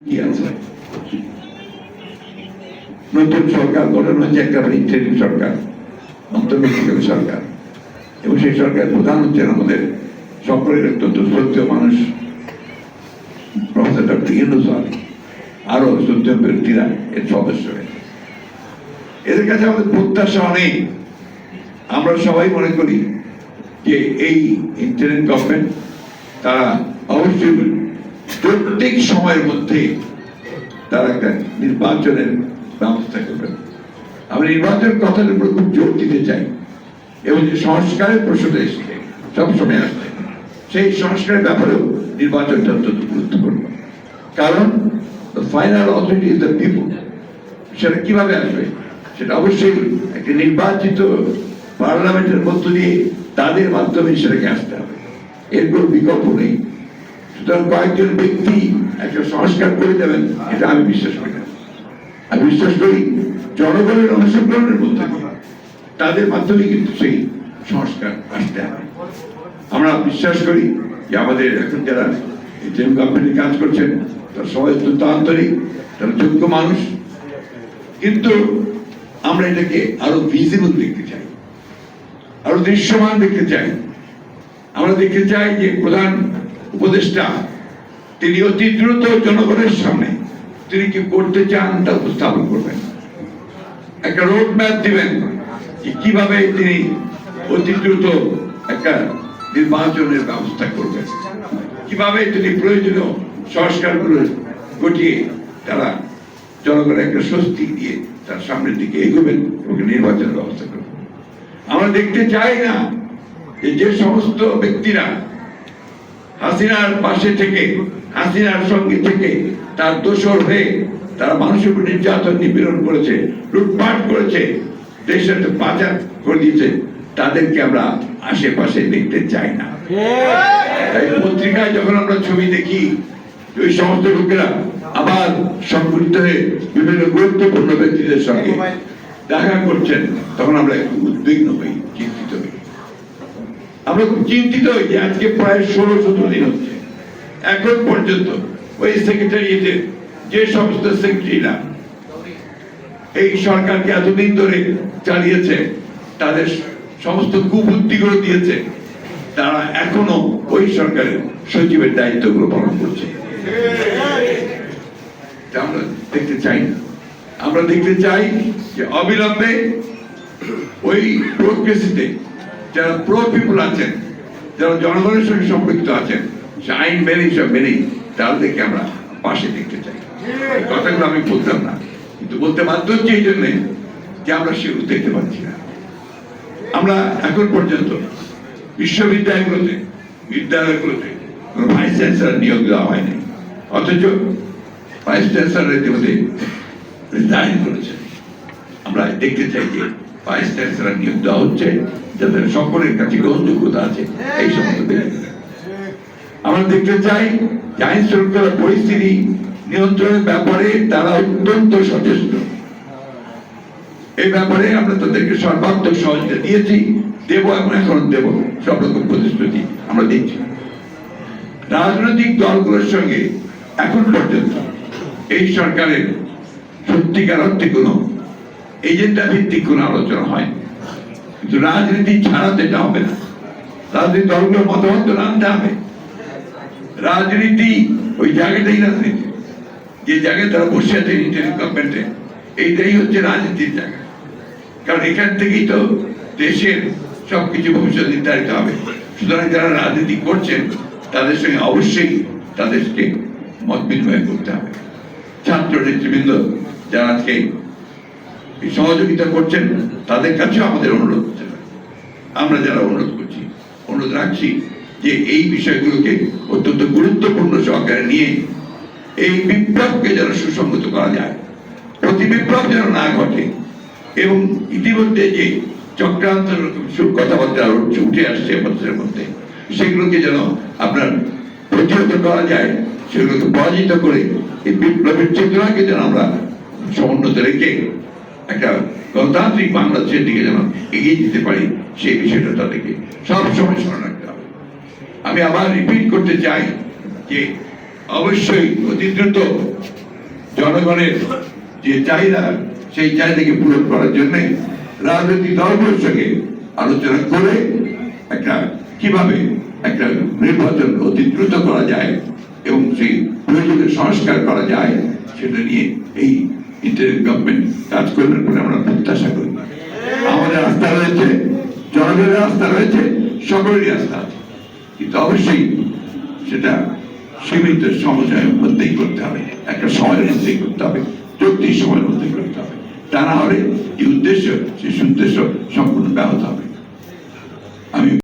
কি আছে নতুন সরকার গঠন হচ্ছে একটা ইন্টারিম সরকার, অন্তর্বর্তীকালীন সরকার, এবং সেই সরকারের প্রধান হচ্ছেন আমাদের সকলের অত্যন্ত শ্রদ্ধেয় মানুষ প্রফেসর ডক্টর ইউনূস আলী, আরো শ্রদ্ধেয় ব্যক্তিরা এর সদস্য হয়েছে। এদের কাছে আমাদের প্রত্যাশা অনেক। আমরা সবাই মনে করি যে এই ইন্টারিম গভর্নমেন্ট তারা অবশ্যই প্রত্যেক সময়ের মধ্যে তারা একটা নির্বাচনের ব্যবস্থা করবেন। আমি নির্বাচনের কথার উপর খুব জোর দিতে চাই, এবং যে সংস্কারের প্রশ্নটা এসছে সবসময় আসছে, সেই সংস্কারের ব্যাপারেও নির্বাচনটা অত্যন্ত গুরুত্বপূর্ণ। কারণ final authority is the people. সেটা কিভাবে আসবে? সেটা অবশ্যই একটা নির্বাচিত পার্লামেন্টের মধ্য দিয়ে তাদের মাধ্যমে সেটাকে আসতে হবে, এর কোনো বিকল্প নেই। সুতরাং কয়েকজন ব্যক্তি একটা সংস্কার করে দেবেন এটা আমি বিশ্বাস করি না। আমি বিশ্বাস করি জনগণের অংশগ্রহণের মধ্যে তাদের মাধ্যমে কিন্তু সেই সংস্কার আসতে হবে। আমরা বিশ্বাস করি যে আমাদের এখন যারা ইন্টারিম গভর্নমেন্টে কাজ করছেন তারা সবাই অত্যন্ত আন্তরিক, তারা যোগ্য মানুষ, কিন্তু আমরা এটাকে আরো ভিজিবল দেখতে চাই, আরো দৃশ্যমান দেখতে চাই। আমরা দেখতে চাই যে প্রধান উপদেষ্টা তিনি অতি দ্রুত জনগণের সামনে তিনি কি করতে চান তা উপস্থাপন করবেন, একটা রোড ম্যাপ দিবেন যে কিভাবে তিনি অতি দ্রুত একটা নির্বাচনের ব্যবস্থা করবেন, কিভাবে তিনি প্রয়োজনীয় সংস্কারগুলো ঘটিয়ে তারা জনগণের একটা স্বস্তি দিয়ে তার সামনের দিকে এগোবেন এবং নির্বাচনের ব্যবস্থা করবেন। আমরা দেখতে চাই না যে সমস্ত ব্যক্তিরা হাসিনার পাশে থেকে হাসিনার সঙ্গে থেকে তার দোষর হয়ে তারা মানুষের উপর নির্যাতন নিপীড়ন করেছে, লুটপাট করেছে, দেশের পাচার করে দিয়েছে, তাদেরকে আমরা আশেপাশে দেখতে চাই না। তাই পত্রিকায় যখন আমরা ছবি দেখি ওই সমস্ত লোকেরা আবার সংগঠিত হয়ে বিভিন্ন গুরুত্বপূর্ণ ব্যক্তিদের সঙ্গে দেখা করছেন, তখন আমরা একটু উদ্বিগ্ন হই, চিন্তিত হই। আমরা খুব চিন্তিত হই যে আজকে প্রায় 16-17 দিন হচ্ছে এখন পর্যন্ত ওই সেক্রেটারিয়েটে যে সমস্ত সেক্রেটারিরা এই সরকারকে এতদিন ধরে চালিয়েছে, তাদের সমস্ত কুবুদ্ধিগুলো দিয়েছে, তারা এখনো ওই সরকারের সচিবের দায়িত্বগুলো পালন করছে। আমরা দেখতে চাই না। আমরা দেখতে চাই যে অবিলম্বে ওই প্রোগ্রেসিতে যারা প্রো পিপল আছেন, যারা জনগণের সঙ্গে সম্পৃক্ত আছেন, সে আইন মেনেই সব মেনেই তাদেরকে আমরা পাশে দেখতে চাই। এই কথাগুলো আমি বলতাম না, কিন্তু বলতে বাধ্য হচ্ছে এই জন্যে যে আমরা সেগুলো দেখতে পাচ্ছি না। আমরা এখন পর্যন্ত বিশ্ববিদ্যালয়গুলোতে বিদ্যালয়গুলোতে কোনো ভাইস চ্যান্সেলর নিয়োগ দেওয়া হয়নি, অথচ ভাইস চ্যান্সেলর ইতিমধ্যে রিজাইন করেছেন। আমরা দেখতে চাই যে ভাইস চ্যান্সেলর নিয়োগ দেওয়া হচ্ছে যাদের সকলের কাছে গ্রহণযোগ্যতা আছে এই সমস্ত ব্যক্তিরা। আমরা দেখতে চাই যে আইন শৃঙ্খলা পরিস্থিতি নিয়ন্ত্রণের ব্যাপারে তারা অত্যন্ত সচেষ্ট। এই ব্যাপারে আমরা তাদেরকে সর্বাত্মক সহযোগিতা দিয়েছি, দেব এবং এখন দেব, সব রকম প্রতিশ্রুতি আমরা দিচ্ছি। রাজনৈতিক দলগুলোর সঙ্গে এখন পর্যন্ত এই সরকারের সত্যিকার অর্থে কোনো এজেন্ডা ভিত্তিক কোনো আলোচনা হয়, কিন্তু রাজনীতি ছাড়া তো এটা হবে না। রাজনীতি দলগুলোর মতামত আনতে হবে। রাজনীতি ওই জায়গাটাই রাজনীতি, যে জায়গায় তারা বসে আছে ইন্টারিম গভর্নমেন্টে, এইটাই হচ্ছে রাজনীতির জায়গা। কারণ এখান থেকেই তো দেশের সবকিছু ভবিষ্যৎ নির্ধারিত হবে। সুতরাং যারা রাজনীতি করছেন তাদের সঙ্গে অবশ্যই তাদেরকে মত বিনিময় করতে হবে। ছাত্র নেতৃবৃন্দ যারা আজকে সহযোগিতা করছেন তাদের কাছেও আমাদের অনুরোধ করতে হবে। আমরা যারা অনুরোধ করছি, অনুরোধ রাখছি যে এই বিষয়গুলোকে অত্যন্ত গুরুত্বপূর্ণ সহকারে নিয়ে এই বিপ্লবকে যেন সুসংগত করা যায়, প্রতি বিপ্লব যেন না ঘটে, এবং ইতিমধ্যে যে চক্রান্ত কথাবার্তা উঠে আসছে মানুষের মধ্যে, সেগুলোকে যেন আপনার প্রতিহত করা যায়, সেগুলোকে পরাজিত করে এই বিপ্লবের চেতনাকে যেন আমরা সমুন্নত রেখে একটা গণতান্ত্রিক বাংলাদেশের দিকে যেন এগিয়ে দিতে পারি, সেই বিষয়টা তাদেরকে সবসময় স্মরণ রাখতে হবে। আমি আবার রিপিট করতে চাই যে অবশ্যই অতি দ্রুত জনগণের যে চাহিদা সেই চাহিদাকে পূরণ করার জন্য রাজনৈতিক দলগুলোর সঙ্গে আলোচনা করে একটা কিভাবে একটা নির্বাচন অতি দ্রুত করা যায় এবং সেই প্রয়োজনীয় সংস্কার করা যায় সেটা নিয়ে এই ইন্টারিম গভর্নমেন্ট কাজ করবেন বলে আমরা প্রত্যাশা করি। আমাদের আস্থা রয়েছে, জনগণের আস্থা রয়েছে, সকলেরই আস্থা আছে, কিন্তু অবশ্যই সেটা সীমিত সময়ের মধ্যেই করতে হবে, একটা সময়ের মধ্যেই করতে হবে, চুক্তির সময়ের মধ্যেই করতে হবে। তা না হলে এই উদ্দেশ্য, সেই উদ্দেশ্য সম্পূর্ণ ব্যাহত হবে। আমি